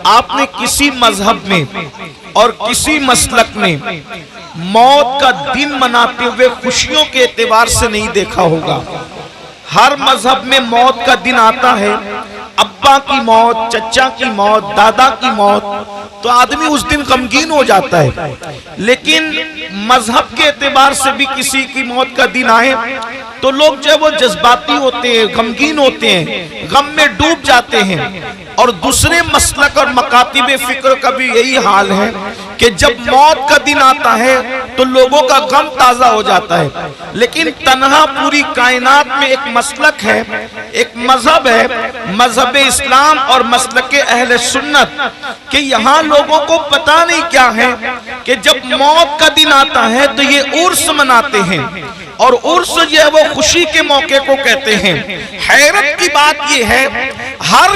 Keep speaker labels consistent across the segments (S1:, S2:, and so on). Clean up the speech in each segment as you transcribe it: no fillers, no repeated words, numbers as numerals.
S1: آپ نے کسی مذہب میں اور کسی مسلک میں موت کا دن مناتے ہوئے خوشیوں کے اعتبار سے نہیں دیکھا ہوگا۔ ہر مذہب میں موت کا دن آتا ہے، ابا کی موت، چچا کی موت، دادا کی موت، تو آدمی اس دن غمگین ہو جاتا ہے۔ لیکن مذہب کے اعتبار سے بھی کسی کی موت کا دن آئے تو لوگ جو ہے وہ جذباتی ہوتے ہیں، غمگین ہوتے ہیں، غم میں ڈوب جاتے ہیں۔ اور دوسرے مسلک اور مکاتب فکر کا بھی یہی حال ہے کہ جب موت کا دن آتا ہے تو لوگوں کا غم تازہ ہو جاتا ہے۔ لیکن تنہا پوری کائنات میں ایک مسلک ہے، ایک مذہب ہے، مذہب اسلام اور مسلک اہل سنت، کہ یہاں لوگوں کو پتہ نہیں کیا ہے کہ جب موت کا دن آتا ہے تو یہ عرس مناتے ہیں، اور عرس جو ہے وہ خوشی کے موقع کو کہتے ہیں۔ حیرت کی بات یہ ہے، ہر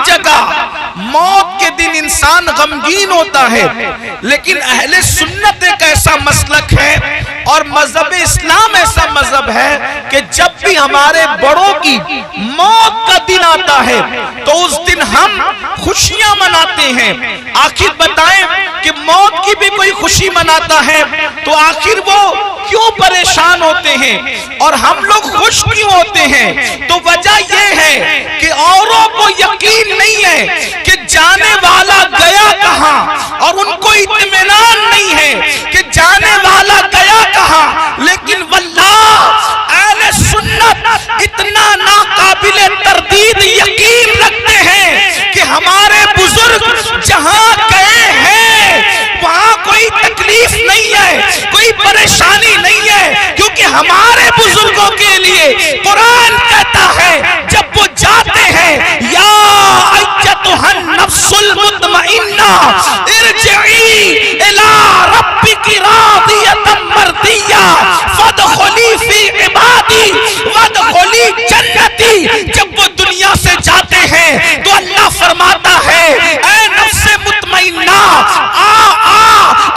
S1: جگہ موت کے دن انسان غمگین ہوتا ہے، لیکن اہل سنت ایک ایسا مسلک ہے اور مذہب اسلام ایسا مذہب ہے کہ جب بھی ہمارے بڑوں کی موت کا دن آتا ہے تو اس دن ہم خوشیاں مناتے ہیں۔ آخر بتائیں کہ موت کی بھی کوئی خوشی مناتا ہے تو آخر وہ کیوں پریشان ہوتے ہیں اور ہم لوگ خوش کیوں ہوتے ہیں؟ تو وجہ یہ ہے کہ اوروں کو یقین نہیں ہے کہ جانے والا گیا کہاں، اور ان کو اطمینان نہیں ہے کہ جانے والا گیا کہاں۔ لیکن واللہ اہل سنت اتنا ناقابل تردید یقین رکھتے ہیں کہ ہمارے بزرگ جہاں گئے ہیں وہاں کوئی تکلیف نہیں ہے، کوئی پریشانی نہیں ہے، کیونکہ ہمارے بزرگوں کے لیے قرآن کہتا ہے جب وہ جاتے ہیں یا ایتھا النفس المطمئنہ ارجعی الی ربک راضیۃ مرضیہ فادخلی فی عبادی وادخلی جنتی۔ جب وہ دنیا سے جاتے ہیں تو اللہ فرماتا ہے اے نفس مطمئنہ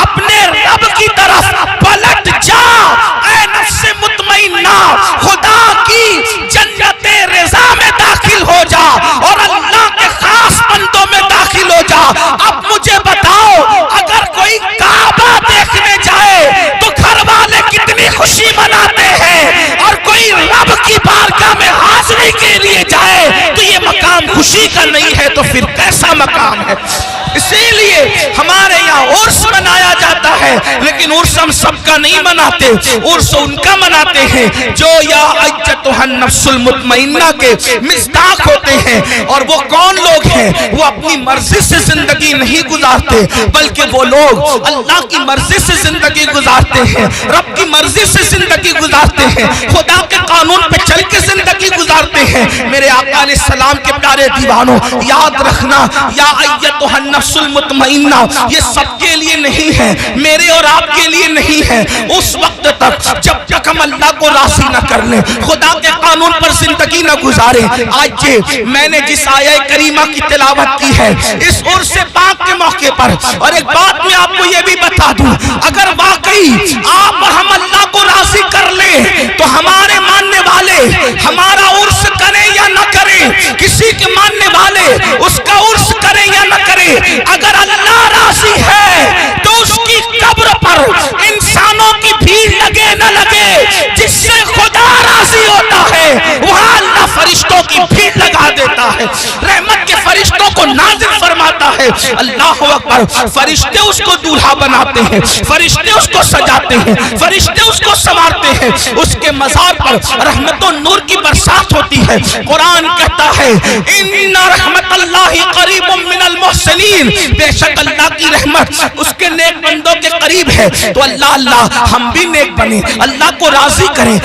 S1: اپنے رب کی طرف پلٹ جا، اے نفس مطمئنہ خدا کی جنت رضا میں داخل ہو جا اور اللہ کے خاص بندوں میں داخل ہو جا۔ اب مجھے بتاؤ، اگر کوئی کعبہ دیکھنے جائے تو گھر والے کتنی خوشی مناتے ہیں، اور کوئی رب کی بارگاہ میں حاضری کے لیے جائے تو یہ مقام خوشی کا نہیں ہے تو پھر کیسا مقام ہے؟ اسی لیے ہمارے یہاں عرس منایا جاتا ہے، لیکن عرس ہم سب کا نہیں مناتے، عرس ان کا مناتے ہیں جو یا ایتھا النفس المطمئنہ کے مصداق ہوتے ہیں۔ اور وہ کون لوگ ہیں؟ وہ اپنی مرضی سے زندگی نہیں گزارتے، بلکہ وہ لوگ اللہ کی مرضی سے زندگی گزارتے ہیں، رب کی مرضی سے زندگی گزارتے ہیں، خدا کے قانون پہ چل کے زندگی گزارتے ہیں۔ میرے آقا علیہ السلام کے پیارے دیوانوں، یاد رکھنا یا ایتھا النفس المطمئنہ یہ سب کے لیے نہیں ہے، میرے اور آپ کے لیے نہیں ہے۔ اس وقت تک جب تک ہم اللہ کو راضی نہ کر لیں، خدا کے قانون پر زندگی نہ گزاریں۔ آج میں نے جس آیہ کریمہ کی تلاوت کی ہے اس عرس پاک کے موقع پر، اور ایک بات میں آپ کو یہ بھی بتا دوں، اگر واقعی آپ اور ہم اللہ کو راضی کر لیں تو ہمارے ماننے والے ہمارا عرس کریں یا نہ کریں، کسی کے ماننے والے اس کا عرس کریں یا نہ کریں، اگر اللہ راضی ہے تو اس کی قبر پر انسانوں کی بھیڑ لگے نہ لگے، جس سے خدا راضی ہوتا ہے وہاں اللہ فرشتوں کی بھیڑ لگا دیتا ہے، رحمت کے فرشتوں کو نازل فرماتا ہے۔ اللہ اکبر، فرشتے اس کو دولہا بناتے ہیں، فرشتے اس کو سجاتے ہیں، فرشتے اس کو سنوارتے ہیں، اس کے مزار پر رحمت و نور کی برسات ہوتی ہے۔ قرآن کہتا ہے ان رحمت اللہ قریب من المحسنین، بے شک اللہ کی رحمت اس کے نیک بندوں کے قریب ہے۔ تو اللہ ہم بھی نیک بنیں، اللہ کو راضی کریں۔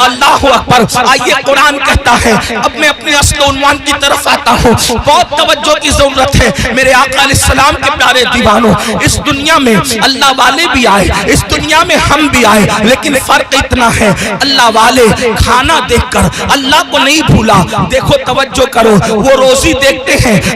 S1: اللہ اکبر، آئیے قرآن کہتا ہے، اب میں اپنے اصل عنوان کی طرف آتا ہوں، بہت توجہ کی ضرورت ہے میرے آقا علیہ السلام کے پیارے دیوانوں۔ اس دنیا میں اللہ والے بھی آئے، اس دنیا میں ہم بھی آئے، لیکن فرق اتنا ہے اللہ والے کھانا دیکھ کر اللہ کو نہیں بھولا۔ دیکھو توجہ کرو، وہ روزی دیکھتے ہیں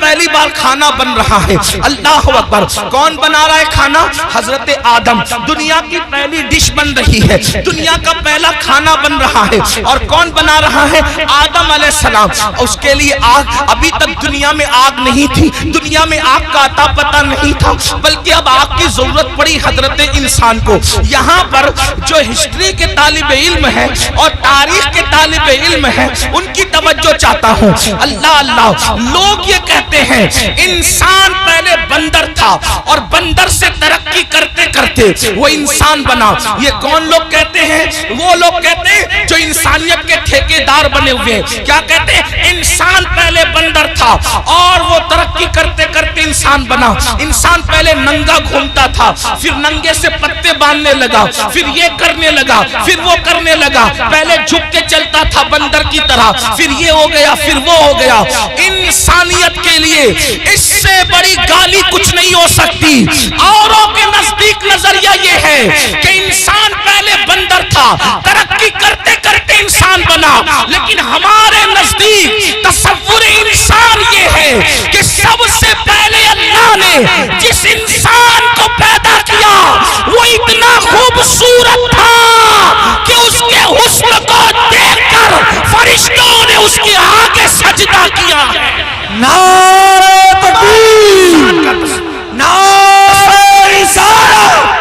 S1: پہلی بار کھانا بن رہا ہے. اللہ اکبر. کون بنا رہا ہے کھانا؟ حضرت آدم. دنیا کی پہلی ڈش بن رہی ہے, دنیا کا پہلا کھانا بن رہا ہے. اور کون بنا رہا ہے؟ آدم علیہ السلام. اس کے لیے آگ, ابھی تک دنیا میں آگ نہیں تھی, دنیا میں آگ کا اتا پتہ نہیں تھا, بلکہ اب آگ کی ضرورت پڑی حضرت انسان کو. یہاں پر جو ہسٹری کے طالب علم ہے اور تاریخ کے طالب علم ہے, ان کی توجہ چاہتا ہوں. اللہ اللہ. لوگ یہ کہتے ہیں انسان پہلے بندر تھا اور بندر سے ترقی کرتے کرتے وہ انسان بنا. یہ کون لوگ کہتے ہیں؟ وہ لوگ کہتے ہیں جو انسانیت کے ٹھیکیدار بنے ہوئے ہیں. کیا کہتے ہیں؟ انسان پہلے بندر تھا اور وہ ترقی کرتے کرتے انسان بنا. انسان پہلے ننگا گھومتا تھا, پھر ننگے سے پتے باندھنے لگا, پھر یہ کرنے لگا, پھر وہ کرنے لگا. پہلے جھک کے چلتا تھا بندر کی طرح, پھر یہ ہو گیا, پھر وہ ہو گیا. انسانیت کے لیے اس سے بڑی گالی کچھ نہیں ہو سکتی. اوروں کے نزدیک نظریہ یہ ہے کہ انسان پہلے بندر تھا, ترقی کرتے کرتے انسان بنا, لیکن ہمارے نزدیک تصور انسان یہ ہے کہ سب سے پہلے اللہ نے جس انسان کو پیدا کیا وہ اتنا خوبصورت تھا کہ اس کے حسن کو دیکھ کر فرشتوں نے اس کے آگے سجدہ کیا.
S2: نعرہ تکبیر, نعرہ رسالت.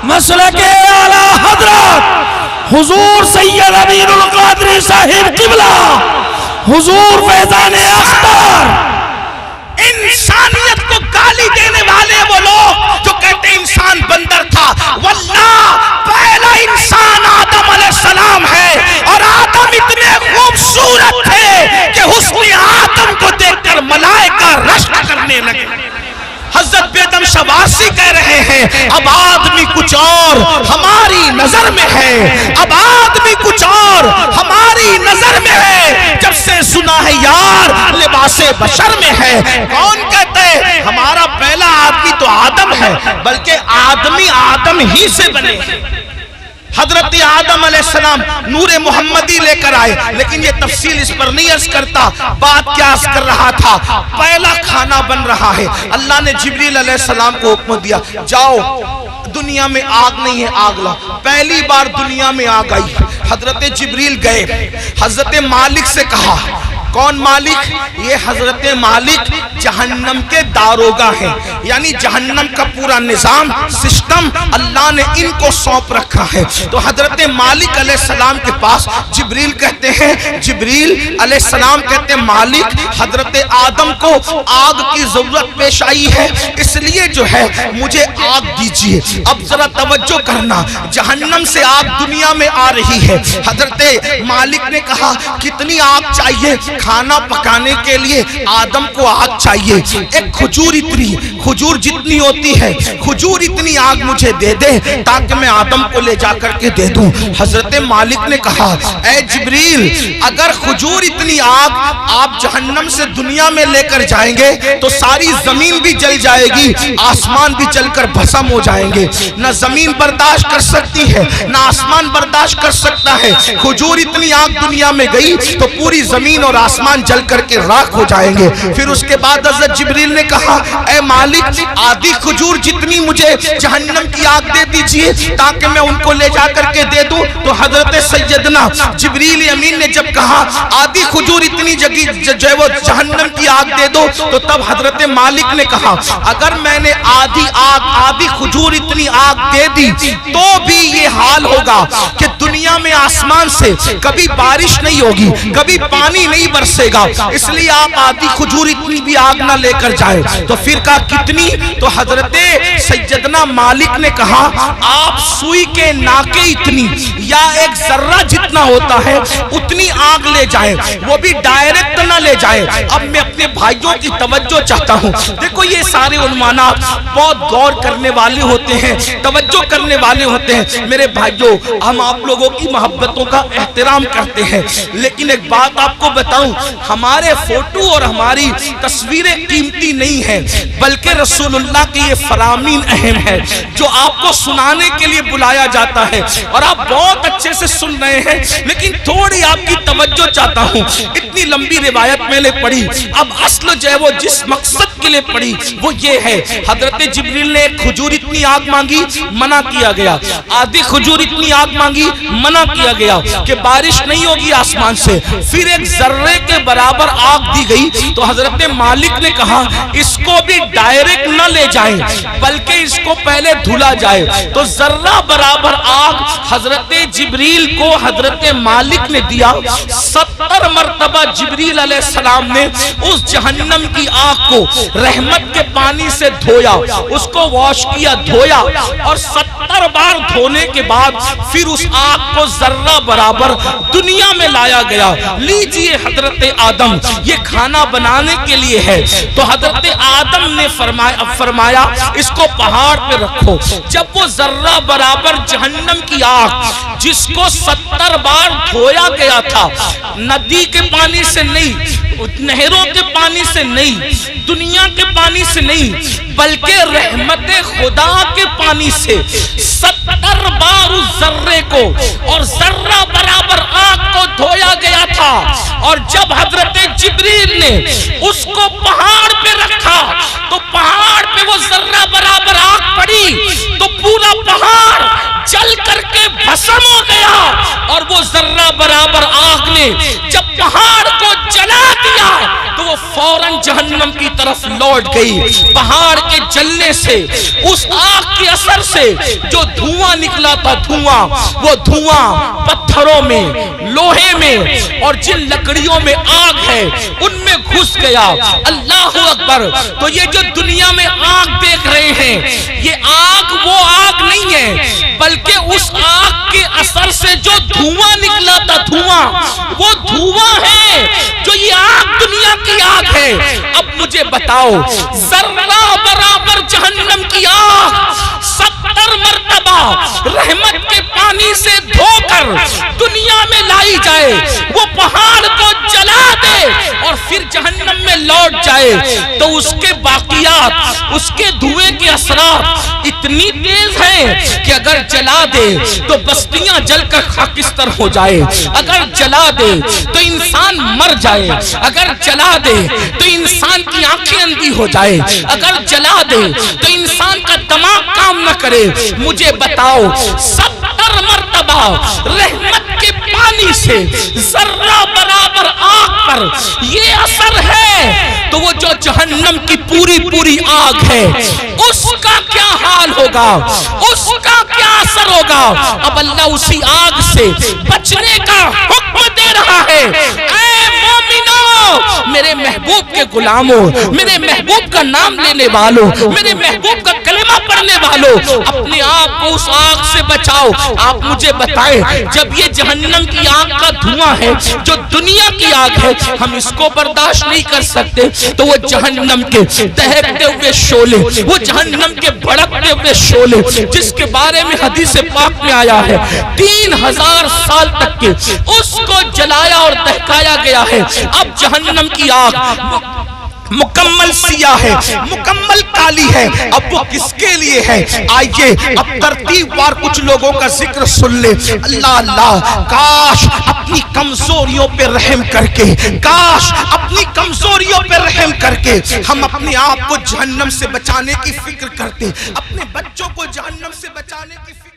S2: مسلک اعلی حضرت حضور سید امین القادری صاحب قبلہ, حضور فیضان اختر.
S1: انسانیت کو گالی دینے والے وہ لوگ جو کہتے ہیں انسان بندر تھا, واللہ پہلا انسان آدم علیہ السلام ہے, اور آدم اتنے خوبصورت تھے کہ حسن آدم کو دیکھ کر ملائکہ رشک کرنے لگے. حضرت بیدم شواسی کہہ رہے ہیں اب آدمی کچھ اور ہماری نظر میں ہے, اب آدمی کچھ اور ہماری نظر میں ہے, جب سے سنا ہے یار لباس بشر میں ہے. کون کہتے ہیں ہمارا پہلا آدمی تو آدم ہے, بلکہ آدمی آدم ہی سے بنے. حضرت آدم علیہ السلام نور محمدی لے کر آئے, لیکن یہ تفصیل اس پر نہیں عرض کرتا. بات کیا عرض کر رہا تھا؟ پہلا کھانا بن رہا ہے. اللہ نے جبریل علیہ السلام کو حکم دیا, جاؤ دنیا میں آگ نہیں ہے, آگ لاؤ. پہلی بار دنیا میں آگ آئی. حضرت جبریل گئے, حضرت مالک سے کہا. کون مالک؟ یہ حضرت مالک جہنم کے داروغہ ہیں, یعنی جہنم کا پورا نظام سسٹم اللہ نے ان کو سونپ رکھا ہے. تو حضرت مالک علیہ السلام کے پاس جبریل کہتے ہیں, جبریل علیہ السلام کہتے ہیں مالک حضرت آدم کو آگ کی ضرورت پیش آئی ہے, اس لیے جو ہے مجھے آگ دیجئے. اب ذرا توجہ کرنا, جہنم سے آگ دنیا میں آ رہی ہے. حضرت مالک نے کہا کتنی آگ چاہیے؟ کھانا پکانے کے لیے آدم کو آگ چاہیے, ایک کھجور اتنی, کھجور جتنی ہوتی ہے کھجور اتنی آگ مجھے دے دے تاکہ میں آدم کو لے جا کر کے دے دوں. حضرت مالک نے کہا اے جبریل, اگر کھجور اتنی آگ آپ جہنم سے دنیا میں لے کر جائیں گے تو ساری زمین بھی جل جائے گی, آسمان بھی جل کر بھسم ہو جائیں گے. نہ زمین برداشت کر سکتی ہے, نہ آسمان برداشت کر سکتا ہے. کھجور اتنی آگ دنیا میں گئی تو پوری زمین اور آسمان جل کر کے راکھ ہو جائیں گے. پھر اس کے بعد حضرت جبریل نے کہا اے مالک, آدھی کھجور جتنی مجھے جہنم کی آگ دے دیجئے تاکہ میں ان کو لے جا کر کے دے دوں. تو حضرت سیدنا جبریل امین نے جب کہا آدھی کھجور اتنی جو ہے وہ جہنم کی آگ دے دو, تو تب حضرت مالک نے کہا اگر میں نے آدھی کھجور اتنی آگ دے دی تو بھی یہ حال ہوگا کہ دنیا میں آسمان سے کبھی بارش نہیں ہوگی, کبھی پانی نہیں برسے گا, اس لیے آپ آدھی کھجور اتنی بھی آگ نہ لے کر جائیں. تو پھر کہا کتنی؟ تو حضرت سیدنا مالک نے کہا آپ سوئی کے ناکے اتنی یا ایک ذرہ جتنا ہوتا ہے اتنی آگ لے جائیں, وہ بھی ڈائریکٹ نہ لے جائیں. اب میں اپنے بھائیوں کی توجہ چاہتا ہوں. دیکھو یہ سارے عنوانات بہت غور کرنے والے ہوتے ہیں, توجہ کرنے والے ہوتے ہیں. میرے بھائیوں, ہم آپ لوگوں کی محبتوں کا احترام کرتے ہیں, لیکن ایک بات آپ کو بتاؤں بتاؤں ہمارے فوٹو اور ہماری تصویریں قیمتی نہیں ہیں، بلکہ رسول اللہ کے یہ فرامین اہم ہے جو آپ کو سنانے کے لیے بلایا جاتا ہے، اور آپ بہت اچھے سے سن رہے ہیں، لیکن تھوڑی آپ کی توجہ چاہتا ہوں۔ اتنی لمبی روایت میں نے پڑھی، اب اصل جو ہے وہ جس مقصد کے لیے پڑھی وہ یہ ہے، حضرت جبریل نے ایک کھجور اتنی آگ مانگی، منع کیا گیا، آدھی کھجور اتنی آگ مانگی، منع کیا گیا کہ بارش نہیں ہوگی آسمان سے، پھر ایک ذرے کے برابر آگ دی گئی تو حضرت مالک نے کہا اس کو بھی ڈائریکٹ نہ لے جائیں بلکہ اس کو پہلے دھلا جائے، تو ذرہ برابر آگ حضرت جبریل کو حضرت مالک نے دیا۔ 70 مرتبہ جبریل علیہ السلام نے اس جہنم کی آگ کو رحمت کے پانی سے دھویا، اس کو واش کیا، دھویا، اور 70 بار دھونے کے بعد پھر اس آگ کو ذرہ برابر دنیا میں لایا گیا۔ لیجئے حضرت آدم، یہ کھانا بنانے کے لیے ہے، تو حضرت آدم نے فرمایا اس کو پہاڑ پہ رکھو۔ جب وہ ذرہ برابر جہنم کی آگ جس کو 70 بار دھویا گیا تھا، ندی کے پانی سے نہیں، نہروں کے پانی سے نہیں، دنیا کے پانی سے نہیں، بلکہ رحمت خدا کے پانی سے 70 بار اس ذرے کو اور ذرہ برابر آگ کو دھویا گیا تھا، اور جب حضرت جبریل نے اس کو پہاڑ پہ رکھا تو پہاڑ پہ وہ ذرہ برابر آگ پڑی تو پورا پہاڑ جل کر کے بھسم ہو گیا، اور وہ ذرہ برابر آگ نے جب پہاڑ کو جلا دیا تو وہ فوراً جہنم کی طرف لوٹ گئی۔ پہاڑ کے جلنے سے، اس آگ کے اثر سے جو دھواں نکلا تھا، وہ دھواں پتھروں میں، لوہے میں اور جن لکڑیوں میں آگ ہے ان میں گھس گیا۔ اللہ اکبر! تو یہ جو دنیا میں آگ دیکھ رہے ہیں، یہ آگ وہ آگ نہیں ہے، بلکہ اس آگ کے اثر سے جو دھواں نکلا تھا، وہ دھواں ہے جو یہ آگ دنیا کی آگ ہے۔ اب مجھے بتاؤ، ذرہ برابر جہنم کی آگ 70 مرتبہ رحمت کے پانی سے دھو کر دنیا میں لائی جائے، وہ پہاڑ کو جلا دے اور پھر جہنم میں لوٹ جائے، تو اس کے باقیات، اس کے دھوئے کے اثرات اتنی تیز ہیں کہ اگر جلا دے تو بستیاں جل کر خاکستر ہو جائے، اگر جلا دے تو انسان مر جائے، اگر جلا دے تو انسان کی آنکھیں اندھی ہو جائے، اگر جلا دے تو انسان کا دماغ کام نہ کرے۔ مجھے بتاؤ، 70 مرتبہ رحمت کے پانی سے ذرہ برابر آگ پر یہ اثر ہے، تو وہ جو جہنم کی پوری آگ ہے اس کا کیا حال ہوگا، اس کا کیا اثر ہوگا؟ اب اللہ اسی آگ سے بچنے کا حکم دے رہا ہے۔ اے مومنو، میرے محبوب کے غلاموں، میرے محبوب کا نام لینے والوں، میرے محبوب کا کلمہ پڑھنے والوں، اپنے آپ کو اس آگ سے بچاؤ۔ آپ مجھے بتائیں، جب یہ جہنم کی آگ کا دھواں ہے جو دنیا کی آگ ہے، ہم اس کو برداشت نہیں کر سکتے، تو وہ جہنم کے دہکتے ہوئے شعلے، وہ جہنم کے بھڑکتے ہوئے شعلے جس کے بارے میں حدیث پاک میں آیا ہے 3000 سال تک کے اس کو جلایا اور دہکایا گیا ہے۔ اب جہنم کی آگ مکمل سیاہ ہے، مکمل کالی ہے، اب وہ کس کے لیے ہے؟ آئیے اب ترتیب وار کچھ لوگوں کا ذکر سن لے۔ اللہ، کاش اپنی کمزوریوں پہ رحم کر کے، کاش اپنی کمزوریوں پہ رحم کر کے ہم اپنے آپ کو جہنم سے بچانے کی فکر کرتے، اپنے بچوں کو جہنم سے بچانے کی فکر